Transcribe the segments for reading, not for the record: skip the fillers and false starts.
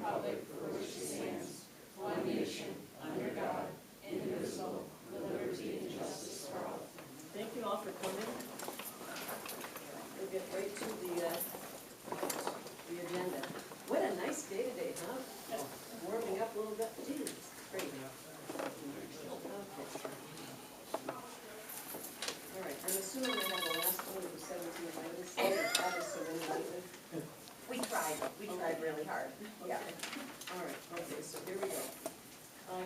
republic for which it stands, one nation, under God, indivisible, with liberty and justice for all. Thank you all for coming. We'll get right to the agenda. What a nice day today, huh? Warming up a little bit. Geez, great. Okay. All right, I'm assuming I have the last one of the 17 items. That is so many. We tried really hard. Yeah. All right, okay, so here we go.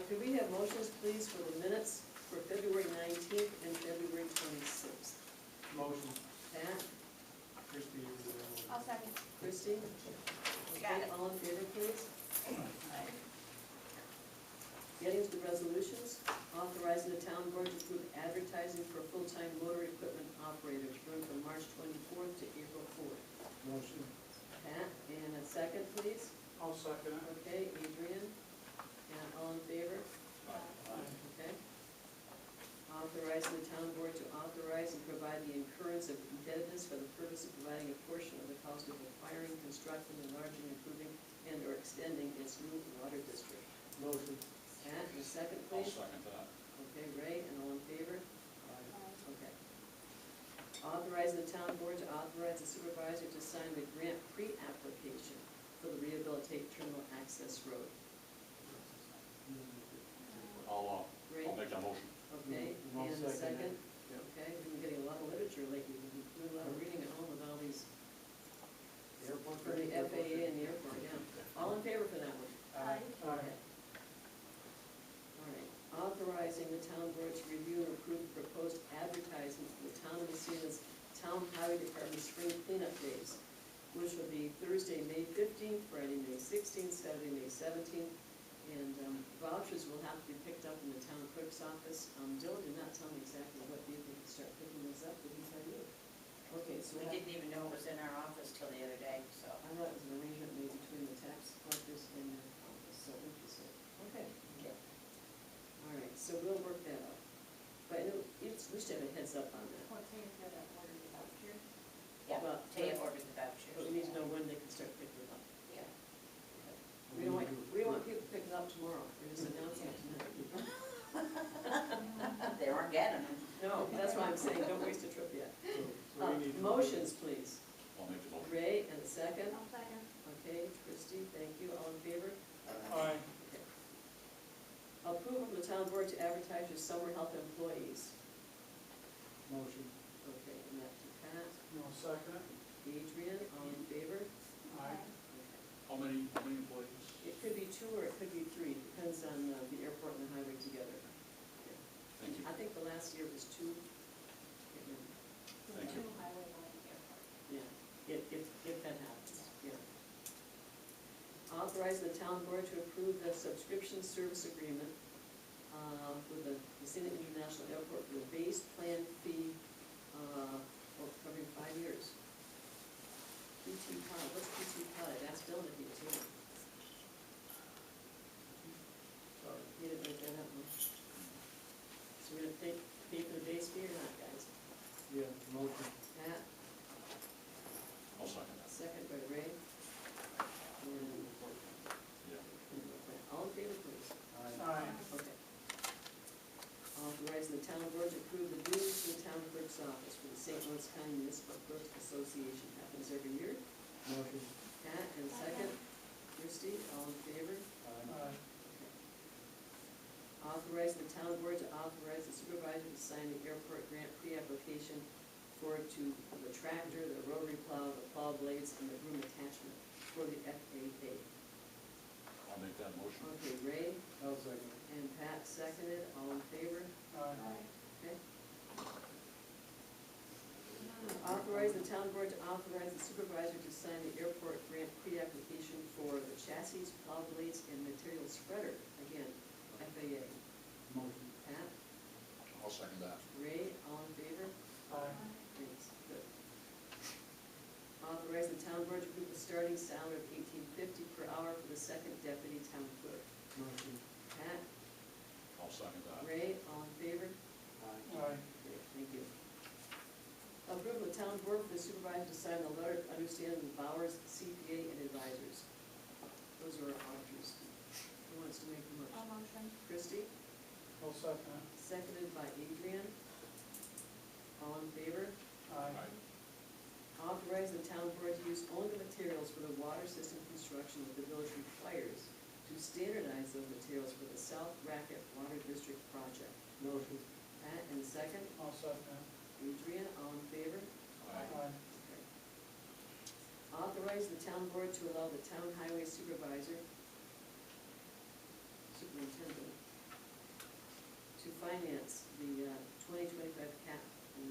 Could we have motions, please, for the minutes for February 19th and February 26th? Motion. Pat? Christie. I'll second. Christie? Got it. All in favor, please? Getting to the resolutions, authorizing the town board to approve advertising for full-time motor equipment operators run from March 24th to April 4th. Motion. Pat, and a second, please? I'll second it. Okay, Adrian, and all in favor? Aye. Okay. Authorizing the town board to authorize and provide the incurrence of indebtedness for the purpose of providing a portion of the cost of acquiring, constructing, enlarging, improving, and or extending its new water district. Motion. Pat, and a second, I'll please? second that. Okay, Ray, and all in favor? Aye. Okay. Authorizing the town board to authorize the supervisor to sign the grant pre-application for the Rehabilitate Terminal Access Road. I'll Ray? make that motion. Okay, I'll and a second second? it. Yep. Okay, we've been getting a lot of literature lately, we've been doing a lot of reading at home with all these, Airport. for the FAA and the airport, yeah. All in favor for that one? Aye. Okay. All right, authorizing the town board to review and approve the proposed advertisement for the town of Massena's Town Highway Department Spring Cleanup Days, which will be Thursday, May 15th, Friday, May 16th, Saturday, May 17th, and vouchers will have to be picked up in the town clerk's office. Dylan did not tell me exactly what day they can start picking those up, did he tell you? Okay, so We didn't even know it was in our office till the other day, so. I thought it was an arrangement made between the tax collectors and the office, so interesting. Okay. All right, so we'll work that out. But I know, we should have a heads up on that. Yeah, But- Taya ordered the vouchers. But we need to know when they can start picking it up. Yeah. We don't want people to pick it up tomorrow, we're just announcing it tonight. They weren't getting them. No, that's why I'm saying, don't waste a trip yet. So we need. Motions, please. I'll make the motion. Ray, and a second. second. Okay, Christie, thank you, all in favor? Aye. Okay. Approval of the town board to advertise your summer help employees. Motion. Okay, and that's to Pat. No, second it. Adrian, all in favor? Aye. Okay. How many employees? It could be 2 or it could be 3, depends on the airport and the highway together. Thank you. I think the last year was 2. Can't remember. Thank you. Yeah, if that happens, yeah. Authorize the town board to approve the subscription service agreement with the Massena International Airport for the base plan fee covering 5 years. PT Pod, what's PT Pod? That's Dylan if he was here. Sorry, he didn't make that up. So we're gonna pay for the base fee or not, guys? Yeah, motion. Pat, I'll second that. second by Ray. And, Yeah. all in favor, please? Aye. Okay. Authorizing the town board to approve the dues to the town clerk's office for the St. Louis County Municipal Clerks Association. Happens every year. Motion. Pat, and second. Christie, all in favor? Aye. Okay. Authorizing the town board to authorize the supervisor to sign the airport grant pre-application for the tractor, the rotary plow, the plow blades, and the broom attachment for the FAA. I'll make that motion. Okay, Ray I'll second it. and Pat seconded, all in favor? Aye. Okay. Authorize the town board to authorize the supervisor to sign the airport grant pre-application for the chassis, plow blades, and material spreader. Again, FAA. Motion. Pat, I'll second that. Ray, all in favor? Aye. Thanks, good. Authorize the town board to approve the starting salary of $18.50 per hour for the second deputy town clerk. Motion. Pat, I'll second that. Ray, all in favor? Aye. Great, thank you. Approve the town board for the supervisor to sign the letter of understanding with Bowers CPA and advisors. Those are our production that the village requires to standardize those materials for the South Racket Water District project. Motion. Pat, and second, I'll second. Adrian, all in favor? Aye. Okay. Authorize the town board to allow the town highway superintendent, to finance the 2025 cap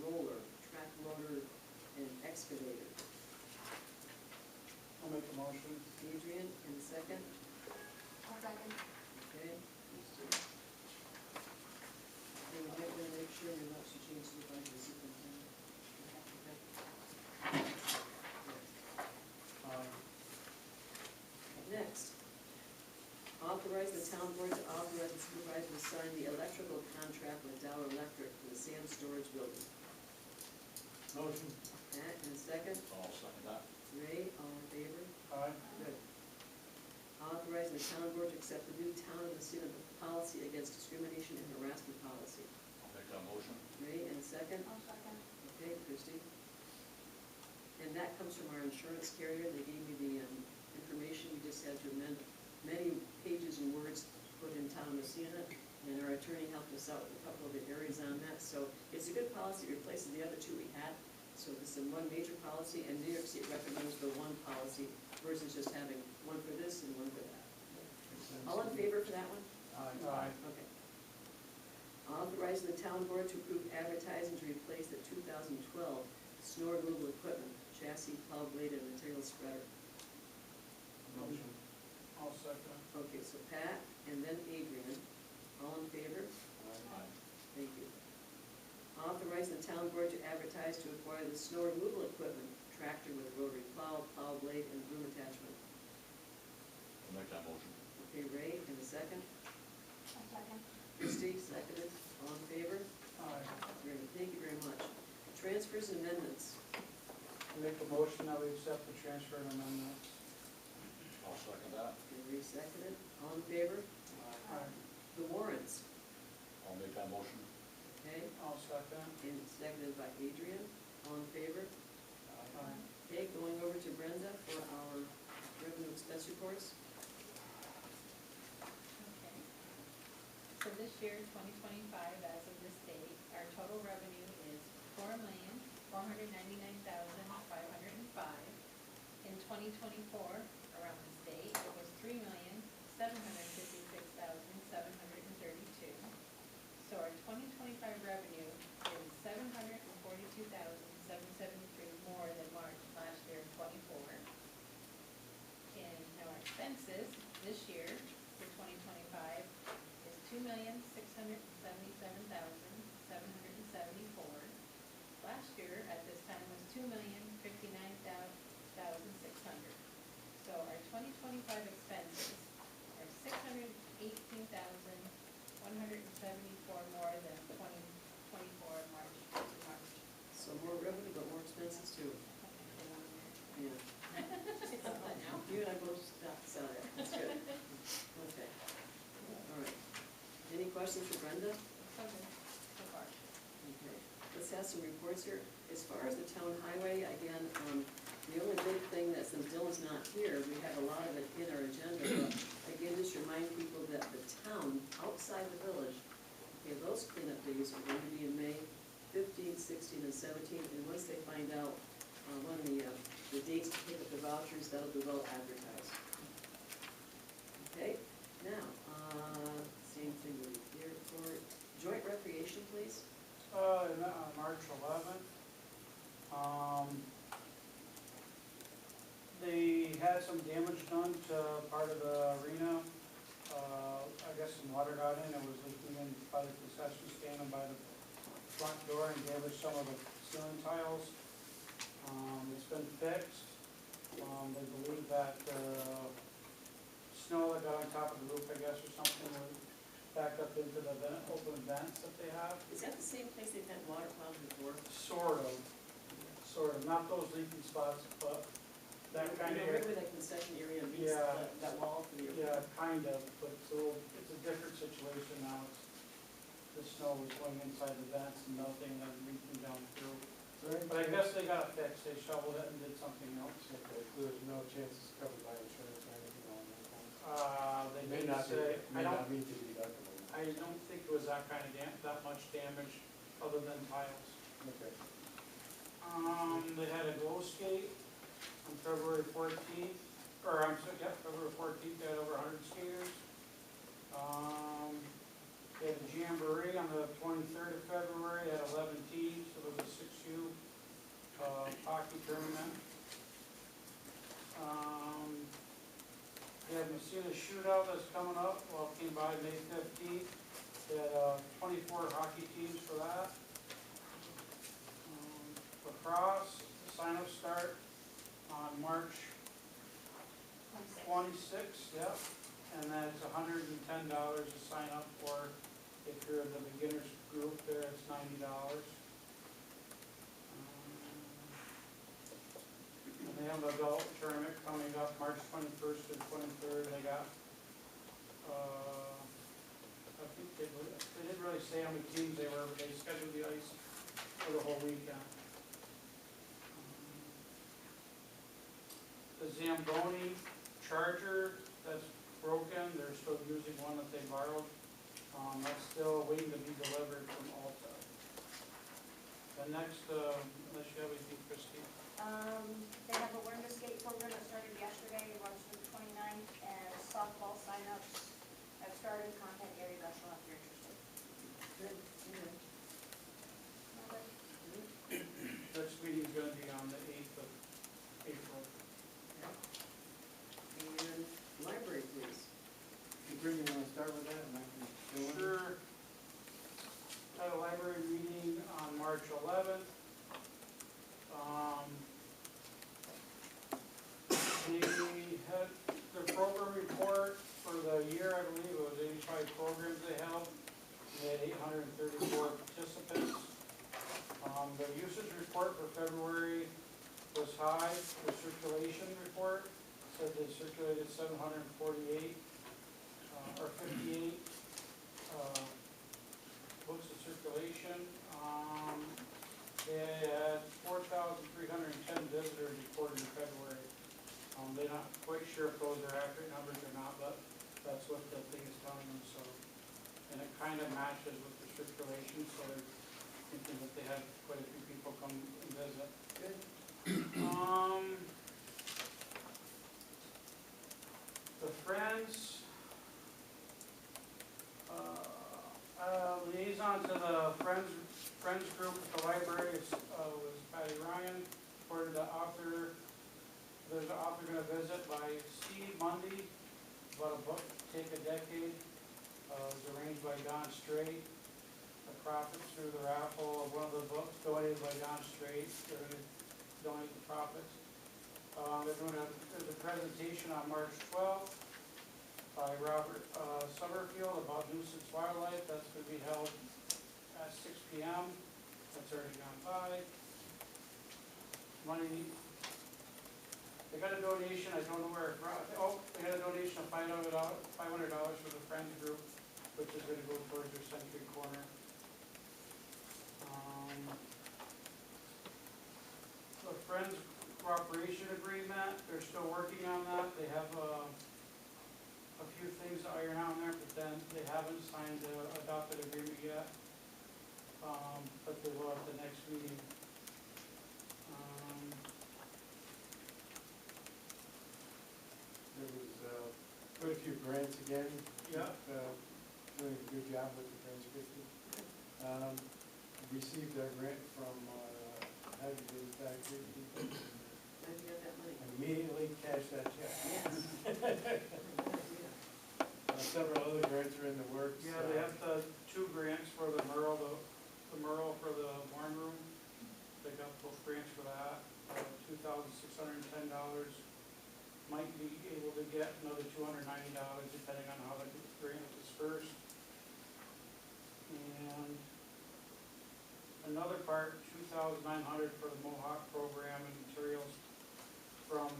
roller, track loader, and excavator. I'll make a motion. Adrian, and second, I'll second. okay? Christie. And you might want to make sure you're not to change the budget of the superintendent. Okay. Next, authorize the town board to authorize the supervisor to sign the electrical contract with Dow Electric for the sand storage building. Motion. Pat, and second, I'll second that. Ray, all in favor? Aye. Good. Authorize the town board to accept the new town of Massena policy against discrimination and harassment policy. I'll make that motion. Ray, and second, I'll second. okay, Christie. And that comes from our insurance carrier, they gave me the information, we just had to amend many pages and words put in town of Massena, and our attorney helped us out with a couple of the areas on that, so it's a good policy, it replaces the other two we had. So this is one major policy, and New York State recommends the one policy versus just having one for this and one for that. All in favor for that one? Aye. Okay. Authorize the town board to approve advertising to replace the 2012 snow removal equipment, chassis, plow blade, and material spreader. Motion. I'll second. Okay, so Pat, and then Adrian, all in favor? Aye. Thank you. Authorize the town board to advertise to acquire the snow removal equipment, tractor with rotary plow, plow blade, and boom attachment. I'll make that motion. Okay, Ray, in a second. I'll second. Christie, seconded. All in favor? Aye. Great, thank you very much. Transfers and amendments. I make a motion that we accept the transfer and amendments. I'll second that. Okay, Ray seconded. All in favor? Aye. The warrants. I'll make that motion. Okay, I'll second. and seconded by Adrian. All in favor? Aye. Okay, going over to Brenda for our revenue expense reports. Okay. So this year, 2025, as of this date, our total revenue is $4,499,505. In 2024, around this date, it was $3,756,732. So our 2025 revenue is $742,773 more than March last year, 24. And now our expenses this year for 2025 is $2,677,774. Last year at this time was $2,059,600. So our 2025 expenses are $618,174 more than 2024 March to March. So more revenue, but more expenses too. Yeah. Say something now. You and I both saw that. That's good. Okay. All right. Any questions for Brenda? So good, so far. Okay. Let's have some reports here. As far as the town highway, again, the only big thing that since Dylan's not here, we have a lot of it in our agenda. But again, just remind people that the town outside the village, okay, those cleanup days are going to be in May 15th, 16th, and 17th. And once they find out when the dates to pick up the vouchers, that'll be well advertised. Okay, now, same thing with the airport. Joint recreation, please. March 11th. They had some damage done to part of the arena. I guess some water got in, it was leaking in by the concession stand and by the front door and damaged some of the ceiling tiles. It's been fixed. They believe that snow that got on top of the roof, I guess, or something, was backed up into the open vents that they have. Is that the same place they've had water problems before? Sort of, not those leaking spots, but that kind of Right area. where that concession area meets Yeah. that wall for the Yeah, kind of, but it's a different situation now. The snow was going inside the vents and melting and leaking down through. But I guess they got it fixed, they shoveled it and did something else. Okay, there's no chance it's covered by insurance or anything? to say, May not meet the deductible. I don't think it was that kind of that much damage, other than tiles. Okay. They had a glow skate on February 14th, or I'm sorry, yeah, February 14th, they had over 100 skaters. They had a jamboree on the 23rd of February, they had 11 teams, so it was a 6U hockey tournament. They have Massena shootout that's coming up, well, it came by May 15th. They had 24 hockey teams for that. Lacrosse, sign-up start on March 26th, yep. And then it's $110 to sign up for. If you're in the beginners group there, it's $90. And they have an adult tournament coming up March 21st and 23rd. They got, I think they didn't really say how many teams they were, but they scheduled the ice for the whole weekend. The Zamboni Charger, that's broken. They're still using one that they borrowed. That's still waiting to be delivered from Alta. The next, unless you have anything, Christine. They have a learn to skate program that started yesterday, it runs through the 29th, and softball signups have started. Contact Gary Gushel if you're interested. Good, yeah. Next meeting's gonna be on the 8th of April. And library, please. Sabrina, you wanna start with that, and I can fill in? Sure. Had a library meeting on March 11th. We had the program report for the year, I believe it was 85 programs they held. They had 834 participants. The usage report for February was high. The circulation report said they circulated 748 or 58 books of circulation. They had 4,310 visitors reported in February. They're not quite sure if those are accurate numbers or not, but that's what the thing is telling them, so. And it kind of matches with the circulation, so they're thinking that they had quite a few people come and visit. Good. The Friends, liaison to the Friends group at the library was Patty Ryan. Reported the author, there's an author gonna visit by Steve Mundy, about a book, Take a Decade. It was arranged by Don Straight. The profits through the raffle of one of the books donated by Don Straight. They're gonna donate the profits. There's a presentation on March 12th by Robert Summerfield about nuisance wildlife. That's going to be held at 6 p.m. That's already gone by. Money, they got a donation, I don't know where it brought. Oh, they got a donation of $500 for the Friends group, which is going to go towards their Century Corner. The Friends cooperation agreement, they're still working on that. They have a few things to iron out in there, but then they haven't signed the adopted agreement yet. But they will at the next meeting. There was quite a few grants again. Yeah. Doing a good job with the Grants 50. Received our grant from Hydrogen Factory people. Glad you got that money. Immediately cashed that check. Yes. Several other grants are in the works. Yeah, they have the 2 grants for the Merle, the Merle for the barn room. They got both grants for that, $2,610. Might be able to get another $290 depending on how the grant is dispersed. And another part, $2,900 for the Mohawk program and materials from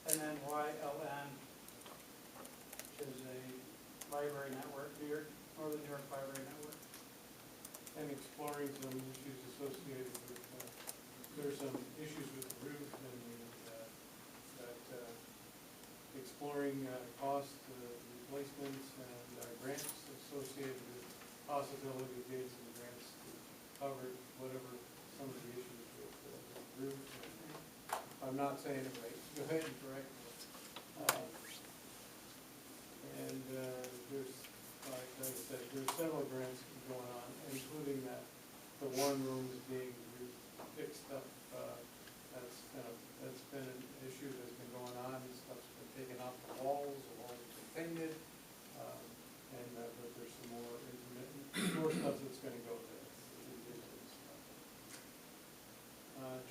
NNYLN, which is a library network, Northern New York Library Network. And exploring some issues associated with, there's some issues with the roof and that exploring covering cost replacements and grants associated with possibility of getting some grants to cover whatever some of the issues with the roof. I'm not saying it right, go ahead and correct me. And there's, like I said, there's several grants going on, including that the one room is being fixed up. That's been an issue that's been going on, stuff's been taken off the walls have been painted, but there's some more intermittent, more stuff that's gonna go there.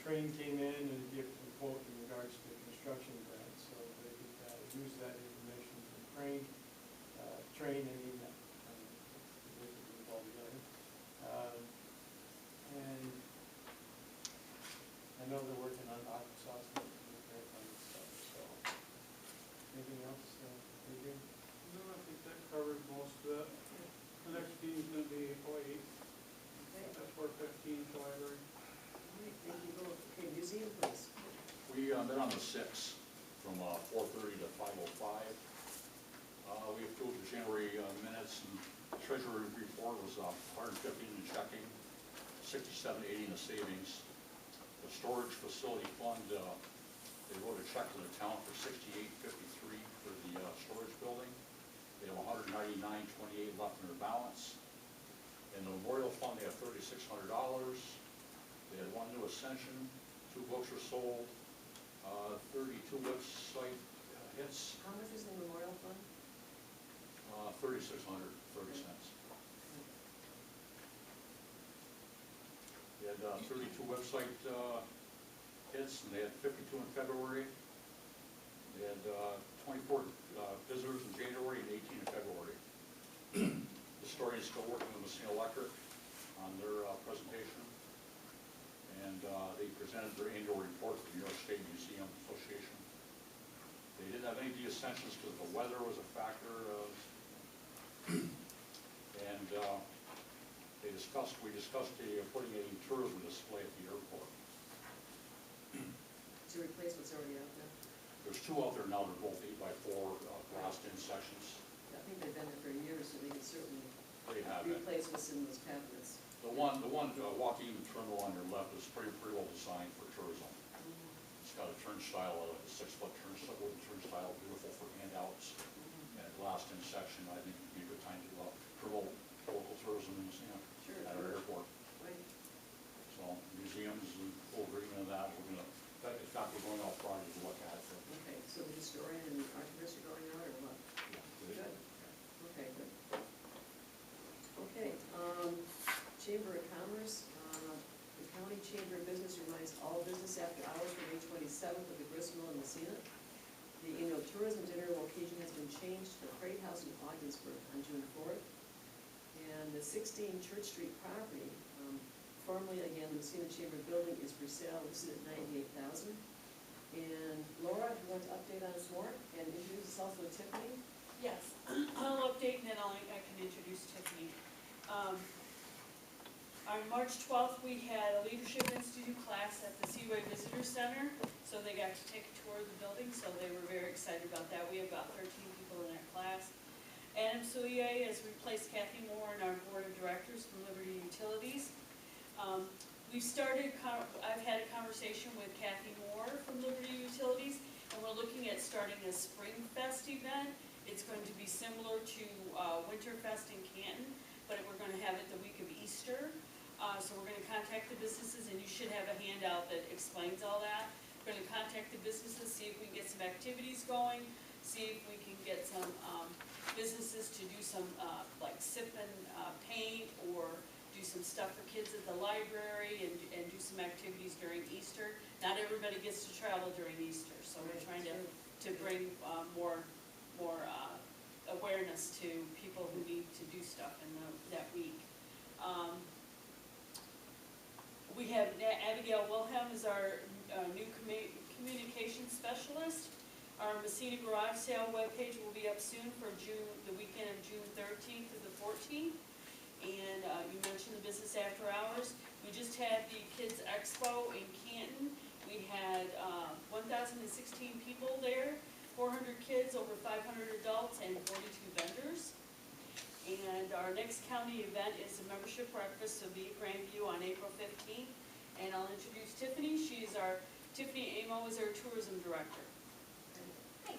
Train came in and gave a quote in regards to the construction grants, so they could use that information from Train and EMAC. And I know they're working on Arkansas stuff and stuff, so. Anything else, Adrian? No, I think that covered most of it. The next meeting's gonna be April 8th. Okay. That's 4:15 at the library. All right, thank you both. Okay, museum, please. We met on the 6th from 4:30 to 5:05. We approved the January minutes, and treasurer report was 115 in checking, 67.80 in the savings. The storage facility fund, they wrote a check to the town for $68.53 for the storage building. They have $199.28 left in their balance. In the memorial fund, they have $3,600. They had one new Ascension, 2 books were sold, 32 website hits, How much is the memorial fund? $3,630. They had 32 website hits, and they had 52 in February. They had 24 visitors in January and 18 in February. The historian is still working with Massena Electric on their presentation. And they presented their annual report to the New York State Museum Association. They didn't have any dissensions because the weather was a factor. And we discussed putting a tourism display at the airport. To replace what's already out there? There's 2 out there now, they're both 8x4 glassed-in sections. I think they've been there for years, so they can certainly They have it. replace what's in those cabinets. The one walk-in terminal on your left is pretty well designed for tourism. It's got a turnstile, a 6-foot turnstile, wooden turnstile, beautiful for handouts, and a glassed-in section. I think it'd be a good time to promote local tourism in Massena at our airport. Right. So museums and full agreement of that. We're gonna, in fact, we're going out Friday to look at it. Okay, so the historian and the archivist are going out, or what? Good. Okay, good. Okay, Chamber of Commerce, the County Chamber of Business reminds all business after hours from May 27th with the gristmill in Massena. The annual tourism dinner location has been changed to the Freight House in Ogdensburg on June 4th. And the 16 Church Street property, formerly again the Massena Chamber building, is for sale, listed at $98,000. And Laura, do you want to update on us more and introduce us also to Tiffany? Yes, I'll update and then I can introduce Tiffany. On March 12th, we had a Leadership Institute class at the Seaway Visitor Center, so they got to take a tour of the building, so they were very excited about that. We had about 13 people in that class. Adam Soulier has replaced Kathy Moore in our Board of Directors from Liberty Utilities. I've had a conversation with Kathy Moore from Liberty Utilities, and we're looking at starting a Spring Fest event. It's going to be similar to Winterfest in Canton, but we're going to have it the week of Easter. So we're going to contact the businesses, and you should have a handout that explains all that. We're going to contact the businesses, see if we can get some activities going, see if we can get some businesses to do some like sip and paint, or do some stuff for kids at the library, and do some activities during Easter. Not everybody gets to travel during Easter, so we're trying to bring more awareness to people who need to do stuff in that week. We have Abigail Wilhelm is our new communication specialist. Our Massena Garage Sale webpage will be up soon for the weekend of June 13th to the 14th. And you mentioned the business after hours. We just had the Kids Expo in Canton. We had 1,016 people there. 400 kids, over 500 adults, and 42 vendors. And our next county event is a membership breakfast, so be at Grandview on April 15th. And I'll introduce Tiffany. Tiffany Amo is our tourism director. Hi,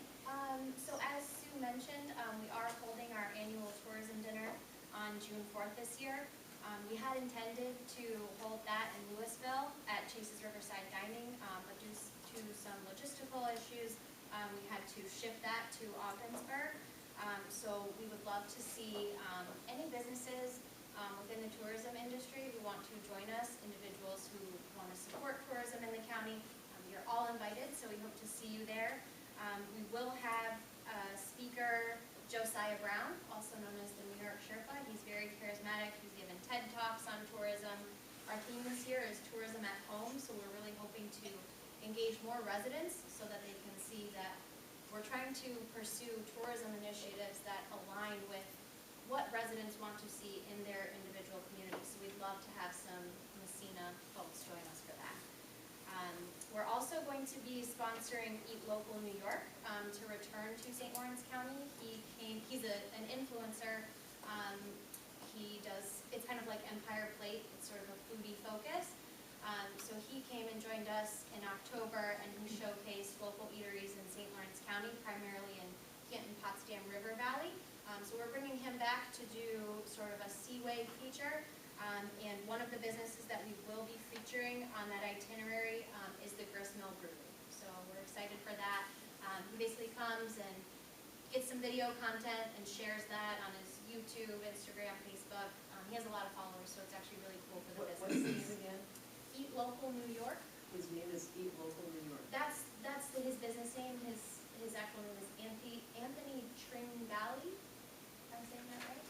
so as Sue mentioned, we are holding our annual tourism dinner on June 4th this year. We had intended to hold that in Louisville at Chase's Riverside Dining, but due to some logistical issues, we had to shift that to Ogdensburg. So we would love to see any businesses within the tourism industry who want to join us, individuals who want to support tourism in the county. You're all invited, so we hope to see you there. We will have speaker Josiah Brown, also known as the New York Sherpa. He's very charismatic. He's given TED Talks on tourism. Our theme this year is tourism at home, so we're really hoping to engage more residents so that they can see that we're trying to pursue tourism initiatives that align with what residents want to see in their individual communities. So we'd love to have some Massena folks join us for that. We're also going to be sponsoring Eat Local New York to return to St. Lawrence County. He's an influencer. It's kind of like Empire Plate. It's sort of a foodie focus. So he came and joined us in October, and he showcased local eateries in St. Lawrence County, primarily in Canton, Potsdam River Valley. So we're bringing him back to do sort of a Seaway feature. And one of the businesses that we will be featuring on that itinerary is the Gristmill Brewery. So we're excited for that. He basically comes and gets some video content and shares that on his YouTube, Instagram, Facebook. He has a lot of followers, so it's actually really cool for the What's his business. name again? Eat Local New York. His name is Eat Local New York. That's his business name. His actual name is Anthony Tringali. Am I saying that right?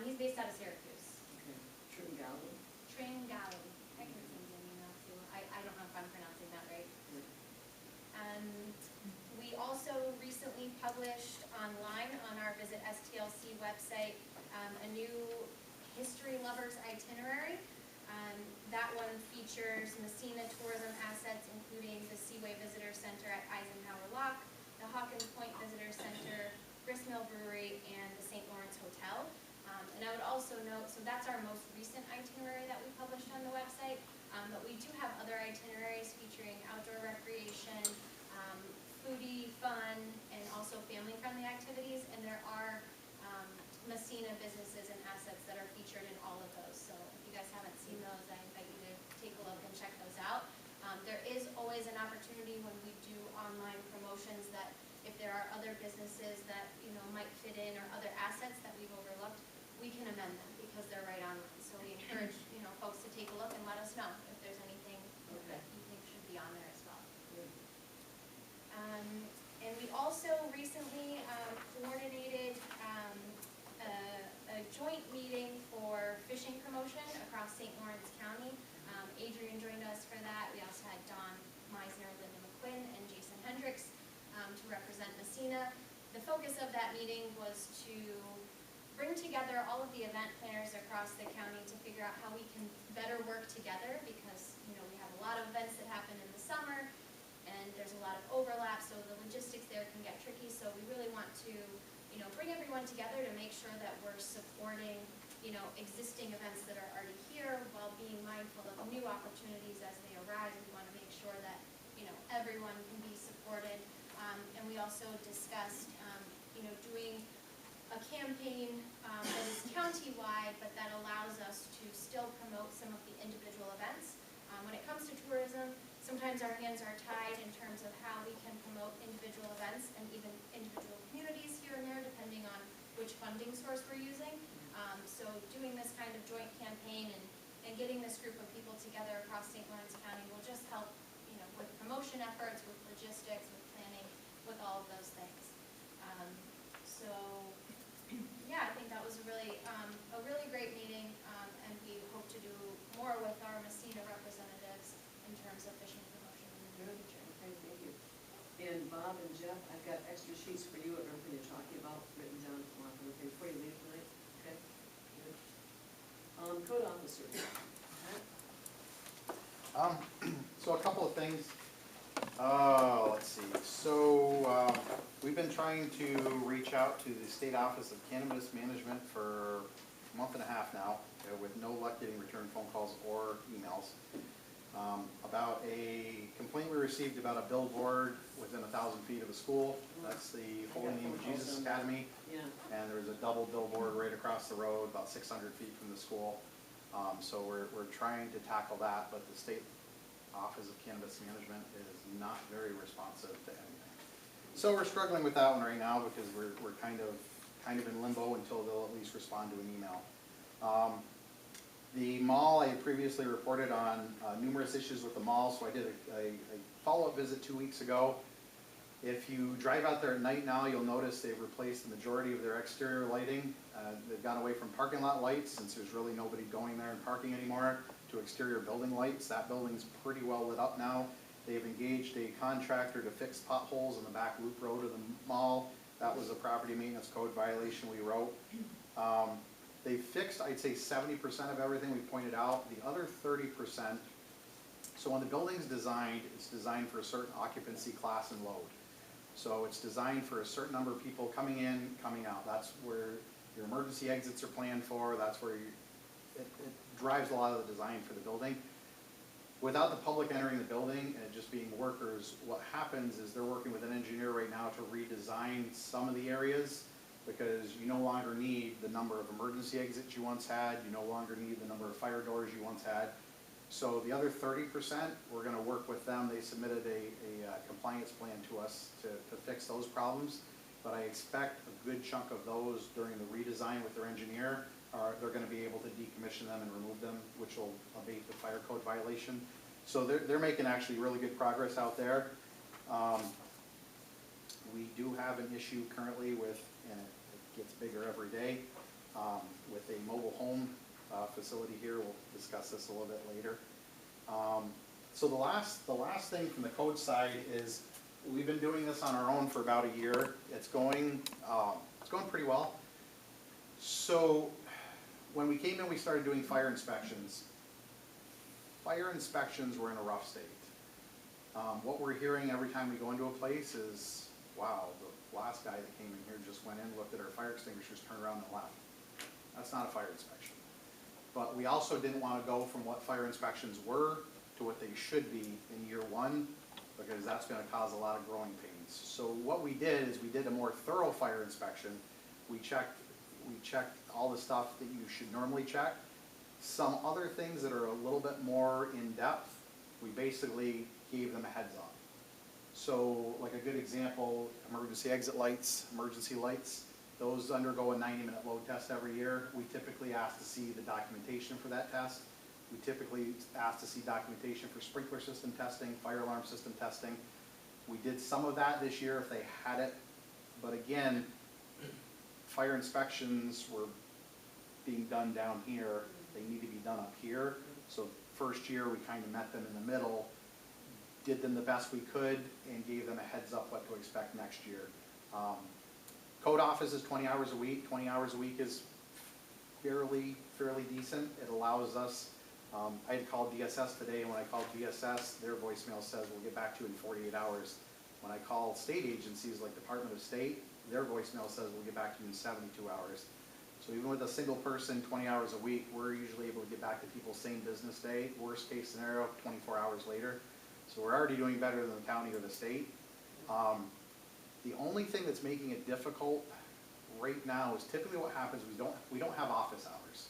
He's based out of Syracuse. Okay. Tringali. Tringali. I can send you an email too. I don't know if I'm pronouncing that right. We also recently published online on our Visit STLC website a new History Lovers itinerary. That one features Massena tourism assets, including the Seaway Visitor Center at Eisenhower Lock, the Hawkins Point Visitor Center, Gristmill Brewery, and the St. Lawrence Hotel. And I would also note, so that's our most recent itinerary that we published on the website, but we do have other itineraries featuring outdoor recreation, foodie fun, and also family-friendly activities, and there are Massena businesses and assets that are featured in all of those. So if you guys haven't seen those, I invite you to take a look and check those out. There is always an opportunity when we do online promotions that if there are other businesses that might fit in or other assets that we've overlooked, we can amend them because they're right online. So we encourage folks to take a look and let us know if there's anything that you think should be on there as well. And we also recently coordinated a joint meeting for fishing promotion across St. Lawrence County. Adrian joined us for that. We also had Don Meisner, Linda McQuinn, and Jason Hendricks to represent Massena. The focus of that meeting was to bring together all of the event planners across the county to figure out how we can better work together because we have a lot of events that happen in the summer and there's a lot of overlap, so the logistics there can get tricky. So we really want to bring everyone together to make sure that we're supporting existing events that are already here while being mindful of new opportunities as they arise. We want to make sure that everyone can be supported, and we also discussed doing a campaign that is county-wide, but that allows us to still promote some of the individual events. When it comes to tourism, sometimes our hands are tied in terms of how we can promote individual events and even individual communities here and there, depending on which funding source we're using. So doing this kind of joint campaign and getting this group of people together across St. Lawrence County will just help with promotion efforts, with logistics, with planning, with all of those things. So yeah, I think that was a really great meeting, and we hope to do more with our Massena representatives in terms of fishing promotion in the near future. Okay, thank you. And Bob and Jeff, I've got extra sheets for you of everything you're talking about written down before you leave tonight. Okay. Good. Code officer. So a couple of things. Let's see. So been trying to reach out to the State Office of Cannabis Management for a month and a half now, with no luck getting return phone calls or emails, about a complaint we received about a billboard within 1,000 feet of a school. That's the Holy Name of Jesus Academy. Yeah, And there's a double billboard right across the road, about 600 feet from the school. So we're trying to tackle that, but the State Office of Cannabis Management is not very responsive to anything. So we're struggling with that one right now because we're kind of in limbo until they'll at least respond to an email. The mall, I had previously reported on numerous issues with the mall, so I did a follow-up visit 2 weeks ago. If you drive out there at night now, you'll notice they've replaced the majority of their exterior lighting. They've gone away from parking lot lights, since there's really nobody going there and parking anymore, to exterior building lights. That building's pretty well lit up now. They've engaged a contractor to fix potholes in the back loop road of the mall. That was a property maintenance code violation we wrote. They fixed, I'd say, 70% of everything we pointed out. The other 30%, so when the building's designed, it's designed for a certain occupancy class and load. So it's designed for a certain number of people coming in, coming out. That's where your emergency exits are planned for. That's where it drives a lot of the design for the building. Without the public entering the building and it just being workers, what happens is they're working with an engineer right now to redesign some of the areas, because you no longer need the number of emergency exits you once had. You no longer need the number of fire doors you once had. So the other 30%, we're going to work with them. They submitted a compliance plan to us to fix those problems. But I expect a good chunk of those during the redesign with their engineer, they're going to be able to decommission them and remove them, which will abate the fire code violation. So they're making actually really good progress out there. We do have an issue currently with, and it gets bigger every day, with a mobile home facility here. We'll discuss this a little bit later. So the last thing from the code side is we've been doing this on our own for about a year. It's going pretty well. So when we came in, we started doing fire inspections. Fire inspections were in a rough state. What we're hearing every time we go into a place is, wow, the last guy that came in here just went in, looked at our fire extinguishers, turned around and left. That's not a fire inspection. But we also didn't want to go from what fire inspections were to what they should be in year one, because that's going to cause a lot of growing pains. So what we did is we did a more thorough fire inspection. We checked all the stuff that you should normally check. Some other things that are a little bit more in depth, we basically gave them a heads up. So like a good example, emergency exit lights, emergency lights, those undergo a 90-minute load test every year. We typically ask to see the documentation for that test. We typically ask to see documentation for sprinkler system testing, fire alarm system testing. We did some of that this year if they had it, but again, fire inspections were being done down here. They need to be done up here. So first year we kind of met them in the middle, did them the best we could, and gave them a heads up what to expect next year. Code office is 20 hours a week. 20 hours a week is fairly decent. It allows us, I had called DSS today, and when I called DSS, their voicemail says we'll get back to you in 48 hours. When I call state agencies like Department of State, their voicemail says we'll get back to you in 72 hours. So even with a single person, 20 hours a week, we're usually able to get back to people same business day. Worst case scenario, 24 hours later. So we're already doing better than the county or the state. The only thing that's making it difficult right now is typically what happens, we don't have office hours.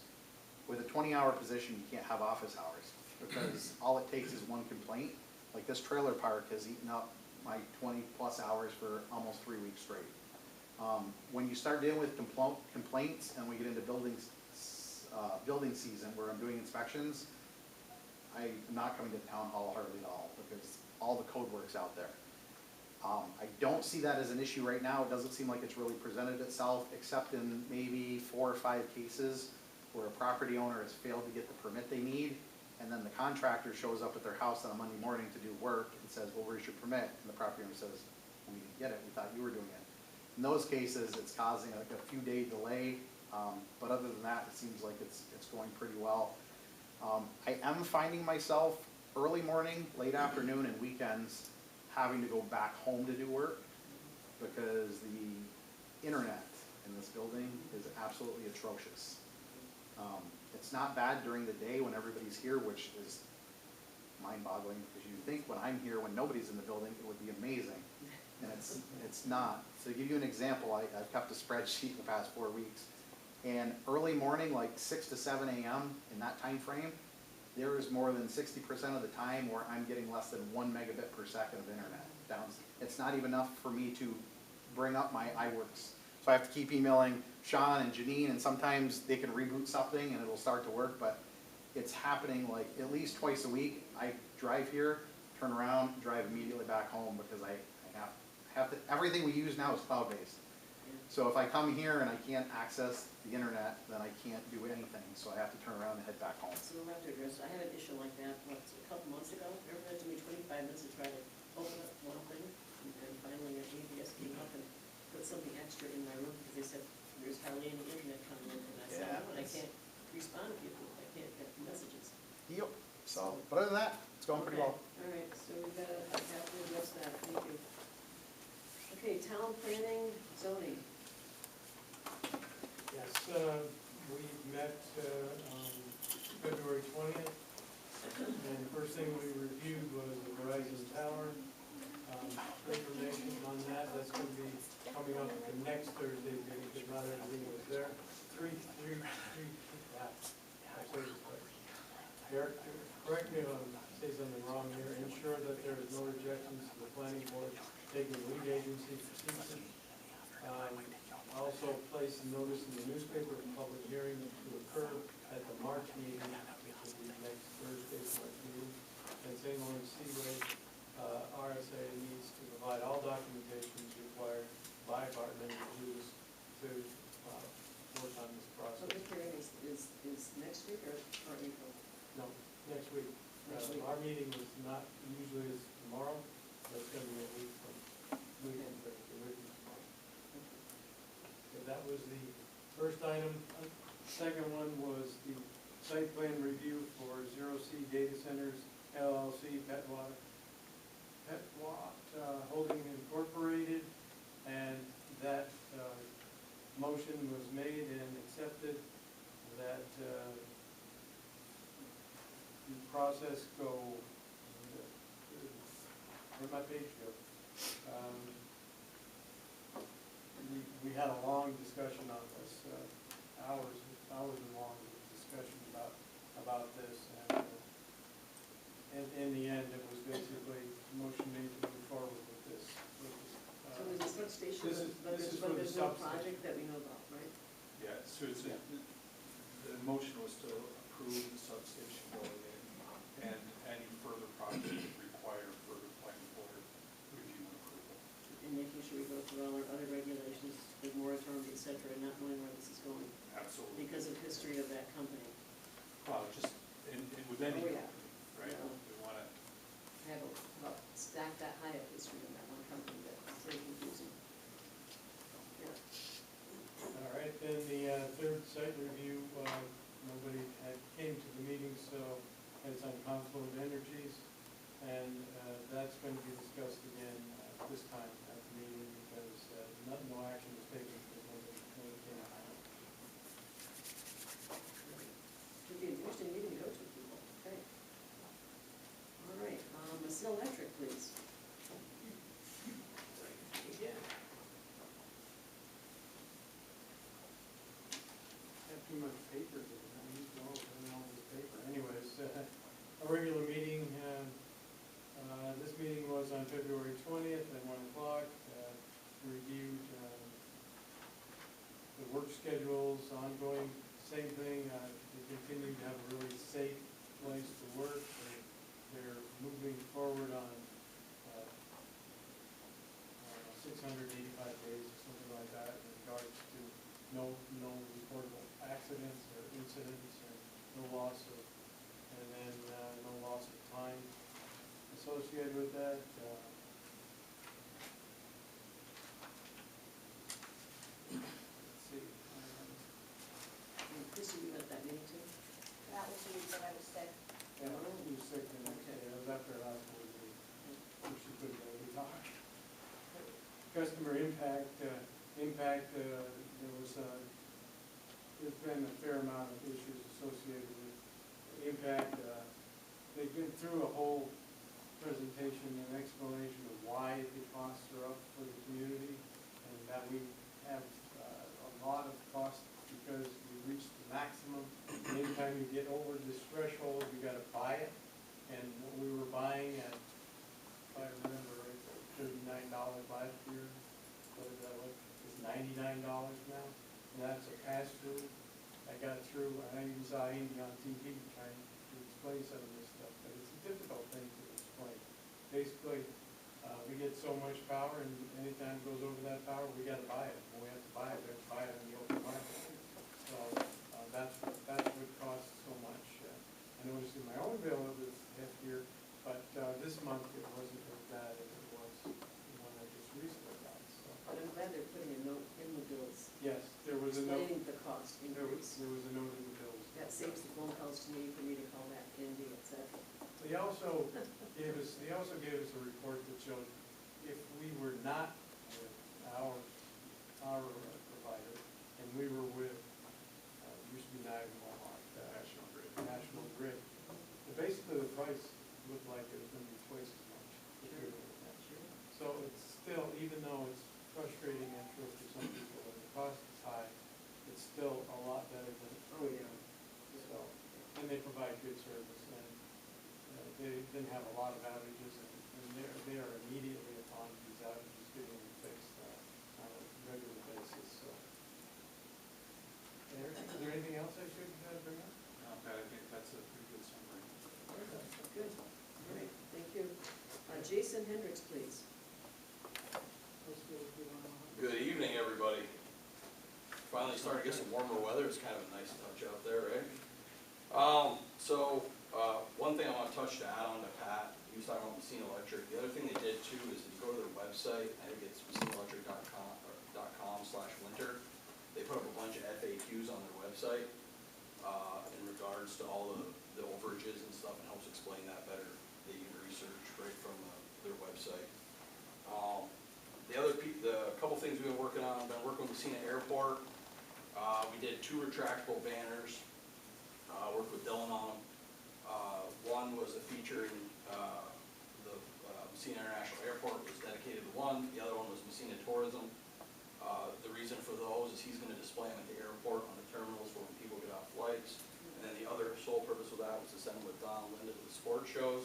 With a 20-hour position, you can't have office hours, because all it takes is one complaint. Like this trailer park has eaten up my 20+ hours for almost 3 weeks straight. When you start dealing with complaints and we get into building season where I'm doing inspections, I'm not coming to town hall hardly at all, because all the code work's out there. I don't see that as an issue right now. It doesn't seem like it's really presented itself, except in maybe 4 or 5 cases where a property owner has failed to get the permit they need, and then the contractor shows up at their house on a Monday morning to do work and says, well, where's your permit? And the property owner says, we didn't get it, we thought you were doing it. In those cases, it's causing like a few day delay, but other than that, it seems like it's going pretty well. I am finding myself early morning, late afternoon, and weekends having to go back home to do work, because the internet in this building is absolutely atrocious. It's not bad during the day when everybody's here, which is mind-boggling, because you think when I'm here, when nobody's in the building, it would be amazing. And it's not. So to give you an example, I've kept a spreadsheet the past 4 weeks. And early morning, like 6 to 7 a.m. in that time frame, there is more than 60% of the time where I'm getting less than 1 megabit per second of internet down. It's not even enough for me to bring up my iWorks. So I have to keep emailing Sean and Janine, and sometimes they can reboot something and it'll start to work, but it's happening like at least twice a week. I drive here, turn around, drive immediately back home because I have to, everything we use now is cloud-based. So if I come here and I can't access the internet, then I can't do anything, so I have to turn around and head back home. So we'll have to address, I had an issue like that, a couple months ago, remember that took me 25 minutes to try to open up one thing, and finally ABS came up and put something extra in my room, because they said, there's hardly any internet coming in, and I said, Yeah, no, and I can't respond to people, I can't get messages. Yep, so, but other than that, it's going pretty well. All right, so we've got to have to address that, thank you. Okay, town planning, zoning. Yes, we met on February 20th, and the first thing we reviewed was the Verizon Tower. Information on that, that's going to be coming up at the next Thursday meeting, because not everything was there. Derek, correct me if I say something wrong here. Ensure that there is no rejections to the planning board taking lead agency procedure. Also place a notice in the newspaper of public hearing to occur at the March meeting, which will be next Thursday's March meeting. And St. Lawrence Seaway, RSA needs to provide all documentations required by Barton Hughes to work on this So process. this hearing is next week or April? No, next week. Next week. Our meeting is not, usually is tomorrow, but it's gonna be a week from Thursday, a week from tomorrow. So that was the first item. Second one was the site plan review for Zero C Data Centers LLC, Petwatt Holding Incorporated, and that motion was made and accepted that the process go, where'd my page go? We had a long discussion on this, hours and long discussion about this, and in the end, it was basically motion made to move forward with this. So there's a substation, but this is for the there's no substation. project that we know about, right? Yeah, so it's, the motion was to approve the substation going in, and any further project would require further planning board review and approval. And making sure we go through all our other regulations, the moratorium, et cetera, and not knowing where this is going Absolutely. because of history of that company. Just, with any Oh, yeah. company, right? Yeah. We want to, I have about stacked that high up history in that one company that is very confusing. Yeah. All right, then the third site review, nobody came to the meeting, so it's on Confluent Energies, and that's going to be discussed again this time at the meeting, because no action was taken because nobody came out. Should be an interesting meeting to go to, people. Okay. All right, Massena Electric, please. Have too much paper, I need to all this paper. Anyways, a regular meeting, this meeting was on February 20th at 1 o'clock. Reviewed the work schedules, ongoing, same thing. They continue to have a really safe place to work. They're moving forward on 685 days or something like that in regards to no reportable accidents or incidents, or no loss of, and then no loss of time associated with that. Let's see. And Chrissy, you at that meeting too? That was you, but I was sick. Yeah, you were sick, and it was after last board meeting, which you couldn't really talk. customer impact, there was, there's been a fair amount of issues associated with impact. They've been through a whole presentation and explanation of why the costs are up for the community, and that we have a lot of costs because we reached the maximum. And anytime you get over this threshold, you gotta buy it. And what we were buying at, if I remember right, $39 last year, what is that, it's $99 now, and that's a pass-through. I got through, and I even saw Andy on TV trying to explain some of this stuff, but it's a difficult thing to explain. Basically, we get so much power, and anytime it goes over that power, we gotta buy it. When we have to buy it, we have to buy it in the open market. So, that's what costs so much. I noticed in my own bill it was heftier, but this month it wasn't as bad as it was the one I just recently got, so. But I'm glad they're putting a note in the bills Yes, there was a note, explaining the cost increase. there was a note in the bills. That saves the phone calls to me for me to call that Andy, et cetera. They also gave us a report that showed if we were not with our provider, and we were with, used to be Niagara National Grid, basically the price looked like it was gonna be twice as much. if we were with that. So it's still, even though it's frustrating, I'm sure for some people, and the cost is high, it's still a lot better than it Oh, could yeah. be. So, and they provide good service, and they didn't have a lot of outages, and they are immediately upon these outages getting fixed on a regular basis, so. Eric, is there anything else I should bring up? Not bad, I think that's a pretty good summary. Good, all right, thank you. Jason Hendricks, please. Good evening, everybody. Finally starting to get some warmer weather. It's kind of a nice touch out there, right? One thing I want to touch to add on to Pat, he was talking about Massena Electric. The other thing they did too is if you go to their website, I think it's massenaelectric.com/winter. They put up a bunch of FAQs on their website in regards to all the overages and stuff, and helps explain that better. They can research right from their website. The couple things we've been working on, I've been working with Massena Airport. We did 2 retractable banners, worked with Dylan on them. One was a featuring the Massena International Airport, was dedicated to one. The other one was Massena Tourism. The reason for those is he's gonna display them at the airport on the terminals for when people get off flights. And then the other sole purpose of that was to send them with Don and Linda to the sports shows.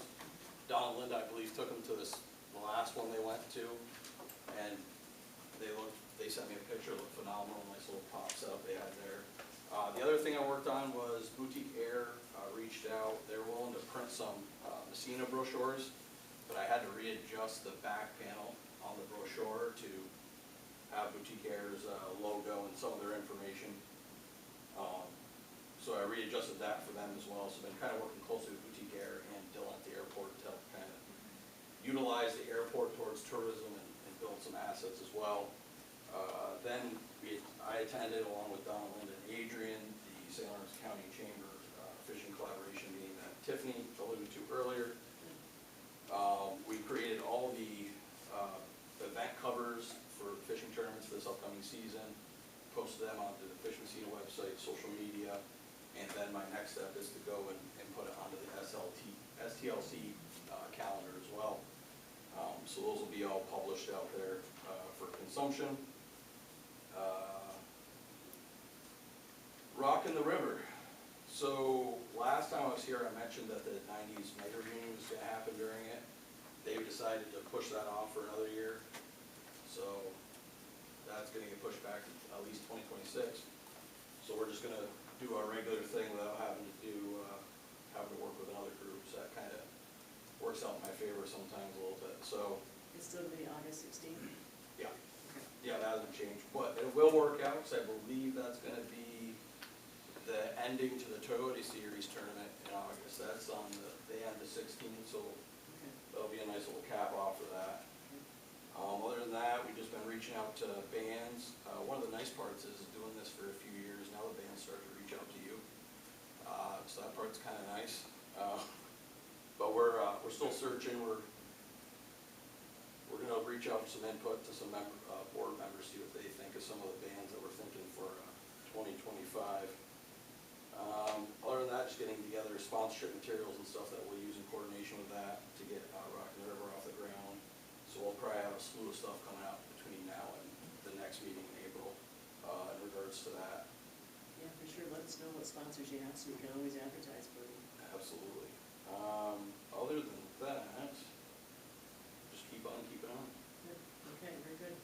Don and Linda, I believe, took them to the last one they went to, and they sent me a picture, it looked phenomenal, nice little pop setup they had there. The other thing I worked on was Boutique Air reached out. They were willing to print some Massena brochures, but I had to readjust the back panel on the brochure to have Boutique Air's logo and some of their information. So I readjusted that for them as well. So I've been kind of working closely with Boutique Air and Dylan at the airport to help kind of utilize the airport towards tourism and build some assets as well. Then I attended, along with Don, Linda, and Adrian, the St. Lawrence County Chamber Fishing Collaboration meeting that Tiffany alluded to earlier. We created all the event covers for fishing tournaments this upcoming season, posted them onto the Fish Massena website, social media, and then my next step is to go and put it onto the STLC calendar as well. So those will be all published out there for consumption. Rockin' the River. So last time I was here, I mentioned that the 90s mega reunion was going to happen during it. They've decided to push that off for another year. So that's going to get pushed back to at least 2026. So we're just going to do our regular thing without having to work with another group. So that kind of works out in my favor sometimes a little bit. So It's still gonna be August 16th? yeah, yeah, that hasn't changed, but it will work out because I believe that's going to be the ending to the Toyota Series tournament in August. That's on the end of 16, so Okay. that'll be a nice little cap off for that. Other than that, we've just been reaching out to bands. One of the nice parts is doing this for a few years, now the bands start to reach out to you. So that part's kind of nice. But we're still searching. We're gonna reach out for some input to some board members, see what they think of some of the bands that we're thinking for 2025. Other than that, just getting together sponsorship materials and stuff that we'll use in coordination with that to get Rockin' River off the ground. So we'll probably have a slew of stuff coming out between now and the next meeting in April in regards to that. Yeah, for sure, let us know what sponsors you have, so we can always advertise for them. Absolutely. Other than that, just keep on keeping on. Okay, very good.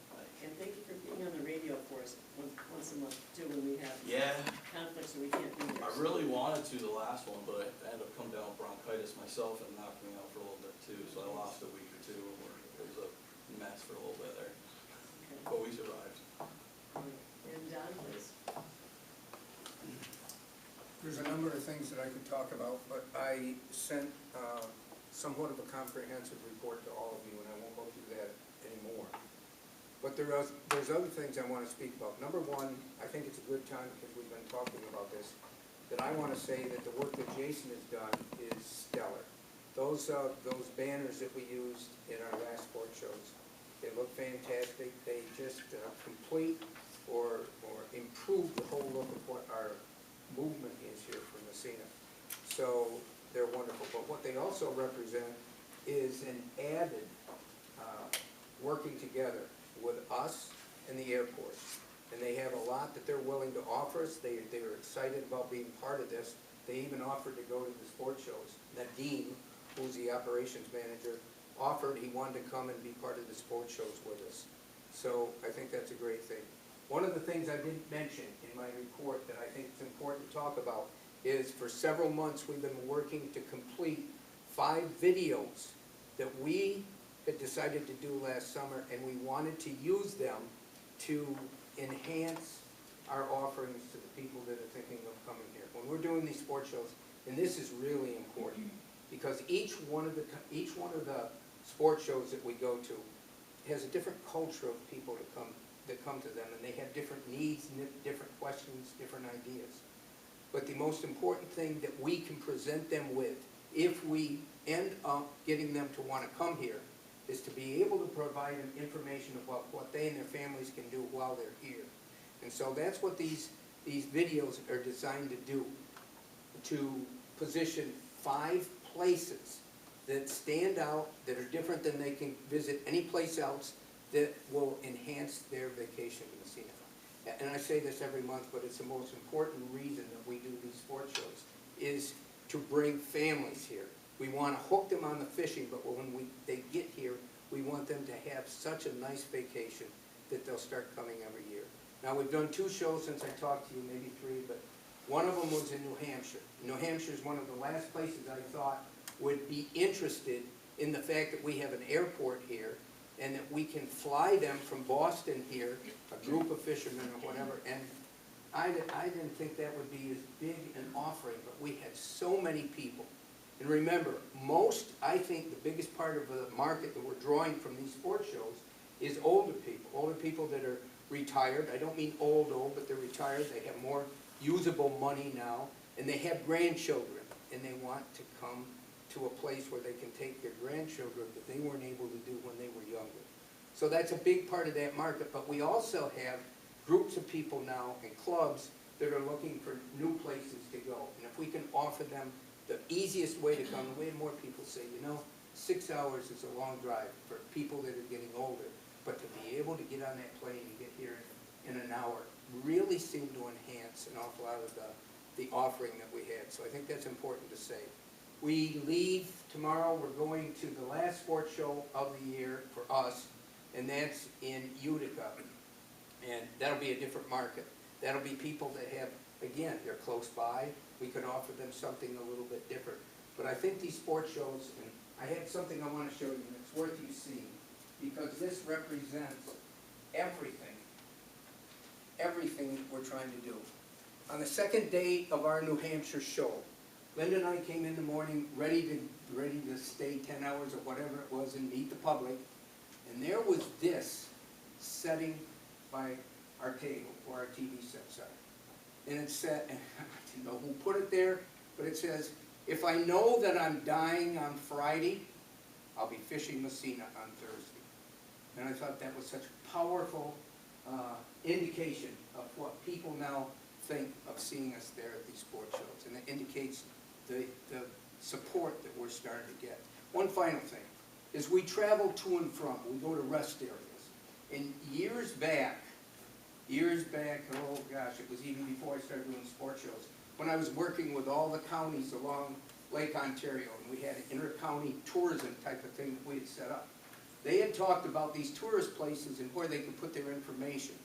And thank you for being on the radio for us once a month, too, when we have Yeah, conflicts or we can't be there. I really wanted to the last one, but I ended up coming down with bronchitis myself and knocked me out for a little bit too, so I lost a week or two, and it was a mess for a little bit there, Okay. but we survived. And Don, please. There's a number of things that I could talk about, but I sent somewhat of a comprehensive report to all of you, and I won't go through that anymore. But there's other things I want to speak about. Number one, I think it's a good time, because we've been talking about this, that I want to say that the work that Jason has done is stellar. Those banners that we used in our last sport shows, they look fantastic. They just complete or improve the whole look of what our movement is here for Massena. So they're wonderful. But what they also represent is an added working together with us and the airport. And they have a lot that they're willing to offer us. They're excited about being part of this. They even offered to go to the sport shows. Nadeem, who's the operations manager, offered he wanted to come and be part of the sport shows with us. So I think that's a great thing. One of the things I didn't mention in my report that I think is important to talk about is for several months we've been working to complete 5 videos that we had decided to do last summer, and we wanted to use them to enhance our offerings to the people that are thinking of coming here. When we're doing these sport shows, and this is really important, because each one of the sport shows that we go to has a different culture of people that come to them, and they have different needs, different questions, different ideas. But the most important thing that we can present them with, if we end up getting them to want to come here, is to be able to provide them information about what they and their families can do while they're here. And so that's what these videos are designed to do, to position 5 places that stand out, that are different than they can visit any place else, that will enhance their vacation in Massena. And I say this every month, but it's the most important reason that we do these sport shows, is to bring families here. We want to hook them on the fishing, but when they get here, we want them to have such a nice vacation that they'll start coming every year. Now, we've done 2 shows since I talked to you, maybe 3, but one of them was in New Hampshire. New Hampshire is one of the last places I thought would be interested in the fact that we have an airport here, and that we can fly them from Boston here, a group of fishermen or whatever, and I didn't think that would be as big an offering, but we had so many people. And remember, I think the biggest part of the market that we're drawing from these sport shows is older people that are retired. I don't mean old, but they're retired, they have more usable money now, and they have grandchildren, and they want to come to a place where they can take their grandchildren that they weren't able to do when they were younger. So that's a big part of that market, but we also have groups of people now and clubs that are looking for new places to go. And if we can offer them the easiest way to come, the way more people say, 6 hours is a long drive for people that are getting older, but to be able to get on that plane and get here in an hour really seemed to enhance an awful lot of the offering that we had. So I think that's important to say. We leave tomorrow, we're going to the last sports show of the year for us, and that's in Utica. And that'll be a different market. That'll be people that have, again, they're close by. We could offer them something a little bit different. But I think these sports shows, and I have something I want to show you, and it's worth you seeing, because this represents everything that we're trying to do. On the second day of our New Hampshire show, Linda and I came in the morning ready to stay 10 hours or whatever it was and meet the public, and there was this setting by our table where our TV sets are. And it said, and I don't know who put it there, but it says, if I know that I'm dying on Friday, I'll be fishing Massena on Thursday. And I thought that was such a powerful indication of what people now think of seeing us there at these sport shows. And it indicates the support that we're starting to get. One final thing is we travel to and from, we go to rest areas. And years back, oh gosh, it was even before I started doing sport shows, when I was working with all the counties along Lake Ontario, and we had an inter-county tourism type of thing that we had set up. They had talked about these tourist places and where they could put their information.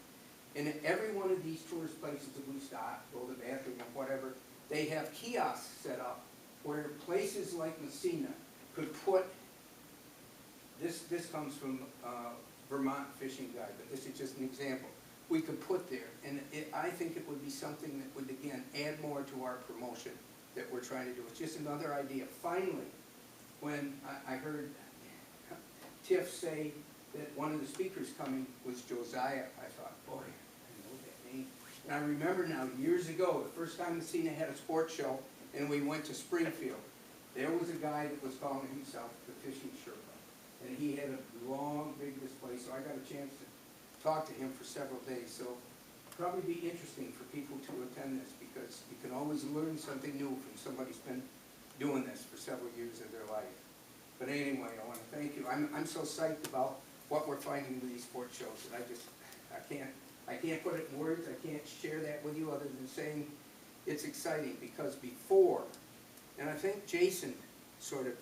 And in every one of these tourist places that we stop, go to the bathroom or whatever, they have kiosks set up where places like Massena could put, this comes from Vermont Fishing Guide, but this is just an example, we could put there. And I think it would be something that would, again, add more to our promotion that we're trying to do. It's just another idea. Finally, when I heard Tiff say that one of the speakers coming was Josiah, I thought, boy, I know that name. And I remember now, years ago, the first time Massena had a sports show, and we went to Springfield, there was a guy that was calling himself the Fishing Sherpa. And he had a long, big display, so I got a chance to talk to him for several days. So probably be interesting for people to attend this, because you can always learn something new from somebody who's been doing this for several years of their life. But anyway, I want to thank you. I'm so psyched about what we're finding with these sports shows, and I can't put it in words. I can't share that with you other than saying it's exciting, because before, and I think Jason sort of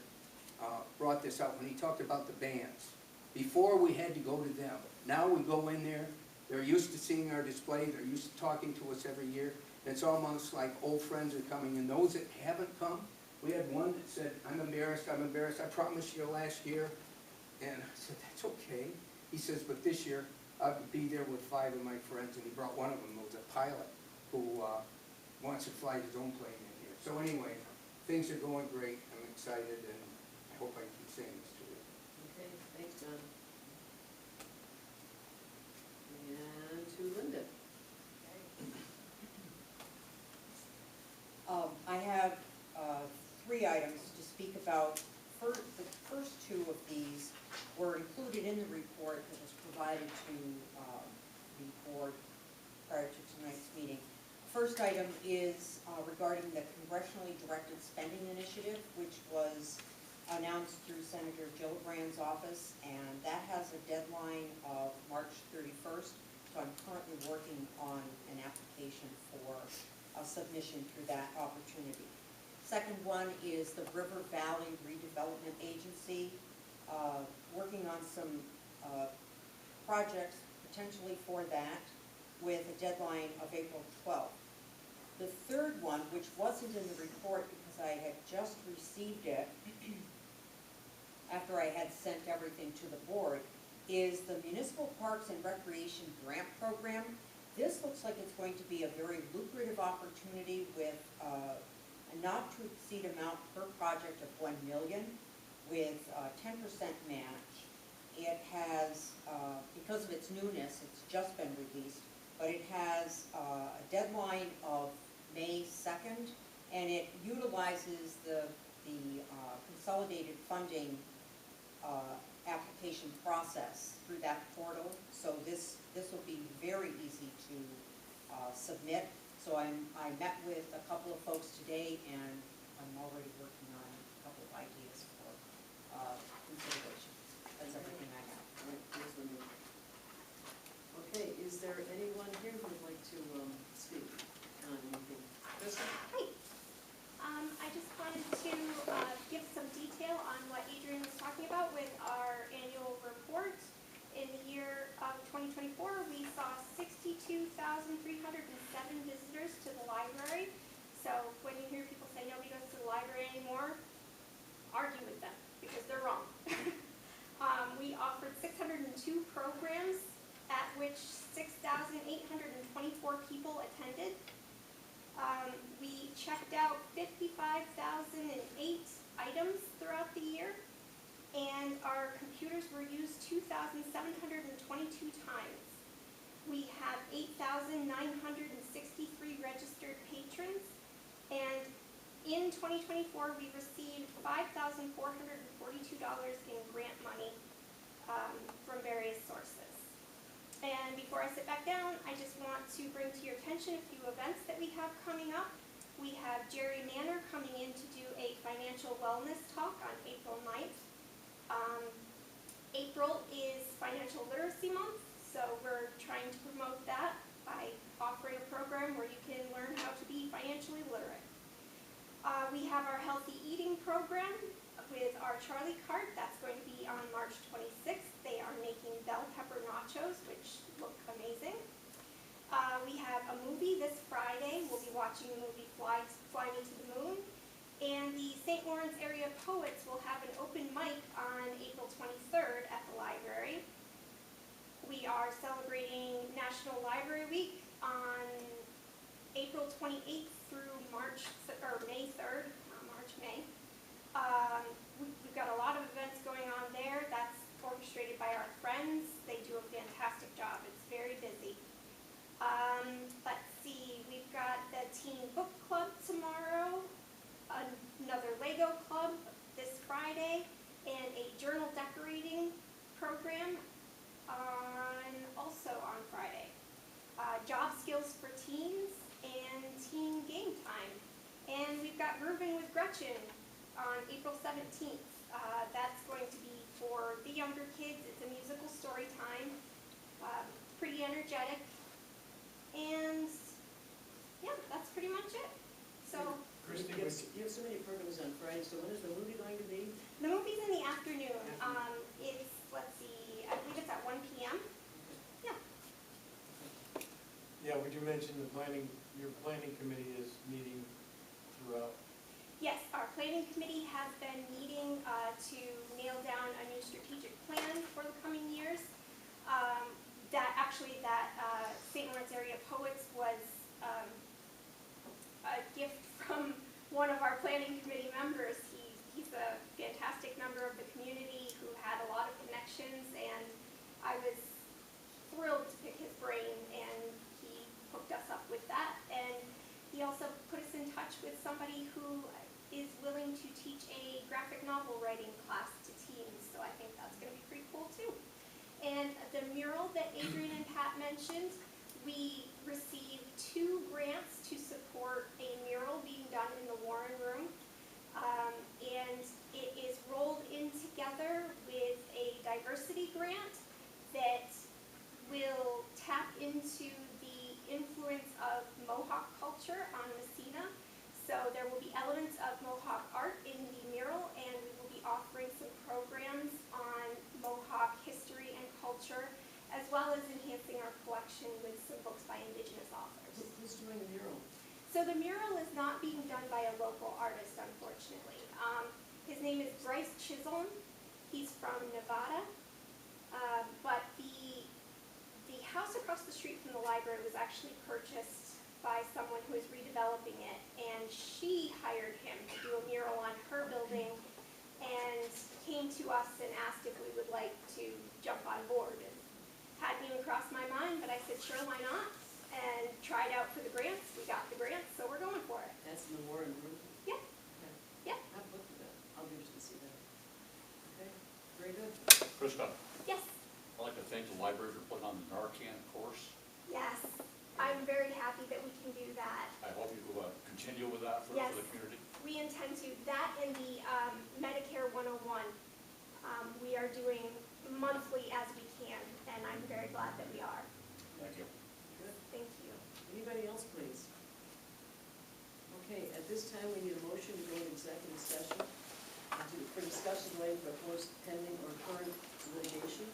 brought this up when he talked about the bands. Before, we had to go to them. Now we go in there. They're used to seeing our display. They're used to talking to us every year. It's almost like old friends are coming. And those that haven't come, we had one that said, I'm embarrassed, I promised you last year. And I said, that's okay. He says, but this year, I'll be there with 5 of my friends. And he brought one of them, who was a pilot, who wants to fly his own plane in here. So anyway, things are going great. I'm excited, and I hope I keep saying this to you. Okay, thanks, John. And to Linda. I have 3 items to speak about. The first 2 of these were included in the report that was provided to the board prior to tonight's meeting. First item is regarding the congressionally directed spending initiative, which was announced through Senator Gillibrand's office, and that has a deadline of March 31st. So I'm currently working on an application for a submission through that opportunity. Second one is the River Valley Redevelopment Agency, working on some projects potentially for that with a deadline of April 12th. The third one, which wasn't in the report because I had just received it after I had sent everything to the board, is the Municipal Parks and Recreation Grant Program. This looks like it's going to be a very lucrative opportunity with a not to exceed amount per project of $1 million with 10% match. It has, because of its newness, it's just been released, but it has a deadline of May 2nd, and it utilizes the consolidated funding application process through that portal. So this will be very easy to submit. So I met with a couple of folks today, and I'm already working on a couple of ideas for consideration. That's everything I have. All right, thanks, Linda. Okay, is there anyone here who would like to speak on anything? Krista? Hi. I just wanted to give some detail on what Adrian was talking about with our annual report. In the year of 2024, we saw 62,307 visitors to the library. So when you hear people say nobody goes to the library anymore, argue with them because they're wrong. We offered 602 programs at which 6,824 people attended. We checked out 55,008 items throughout the year, and our computers were used 2,722 times. We have 8,963 registered patrons, and in 2024 we received $5,442 in grant money from various sources. And before I sit back down, I just want to bring to your attention a few events that we have coming up. We have Jerry Manor coming in to do a financial wellness talk on April 9th. April is Financial Literacy Month, so we're trying to promote that by offering a program where you can learn how to be financially literate. We have our healthy eating program with our Charlie cart. That's going to be on March 26th. They are making bell pepper nachos, which look amazing. We have a movie this Friday. We'll be watching the movie Fly Me to the Moon. And the St. Lawrence Area Poets will have an open mic on April 23rd at the library. We are celebrating National Library Week on April 28th through May 3rd, not March, May. We've got a lot of events going on there. That's orchestrated by our friends. They do a fantastic job. It's very busy. Let's see, we've got the Teen Book Club tomorrow, another Lego Club this Friday, and a journal decorating program also on Friday. Job skills for teens and teen game time. And we've got Grooving with Gretchen on April 17th. That's going to be for the younger kids. It's a musical story time, pretty energetic. And yeah, that's pretty much it. So Christie, You have so many programs on Friday, so when is the movie going to be? the movie's in the afternoon. It's, let's see, I believe it's at 1 p.m. yeah, would you mention your planning committee is meeting throughout? Yes, our planning committee has been meeting to nail down a new strategic plan for the coming years. That St. Lawrence Area Poets was a gift from one of our planning committee members. He's a fantastic member of the community who had a lot of connections, and I was thrilled to pick his brain, and he hooked us up with that. And he also put us in touch with somebody who is willing to teach a graphic novel writing class to teens, so I think that's going to be pretty cool too. And the mural that Adrian and Pat mentioned, we received 2 grants to support a mural being done in the Warren Room. And it is rolled in together with a diversity grant that will tap into the influence of Mohawk culture on Massena. So there will be elements of Mohawk art in the mural, and we will be offering some programs on Mohawk history and culture, as well as enhancing our collection with some books by Indigenous authors. Who's doing the mural? So the mural is not being done by a local artist, unfortunately. His name is Bryce Chisholm. He's from Nevada. But the house across the street from the library was actually purchased by someone who is redeveloping it, and she hired him to do a mural on her building and came to us and asked if we would like to jump on board. And hadn't even crossed my mind, but I said, sure, why not? And tried out for the grants. We got the grants, so we're going for it. That's in the Warren Room? Yeah. Okay. Yeah. I've looked at that. I'll be interested to see that. Okay, very good. Krista, Yes. I'd like to thank the library for putting on the Narcan course. Yes. I'm very happy that we can do that. I hope you continue with that for Yes. the community. We intend to. That and the Medicare 101, we are doing monthly as we can, and I'm very glad that we are. Thank you. Good. Thank you. Anybody else, please? Okay, at this time, we need a motion to go into executive session for discussion relating to proposed pending or current litigation.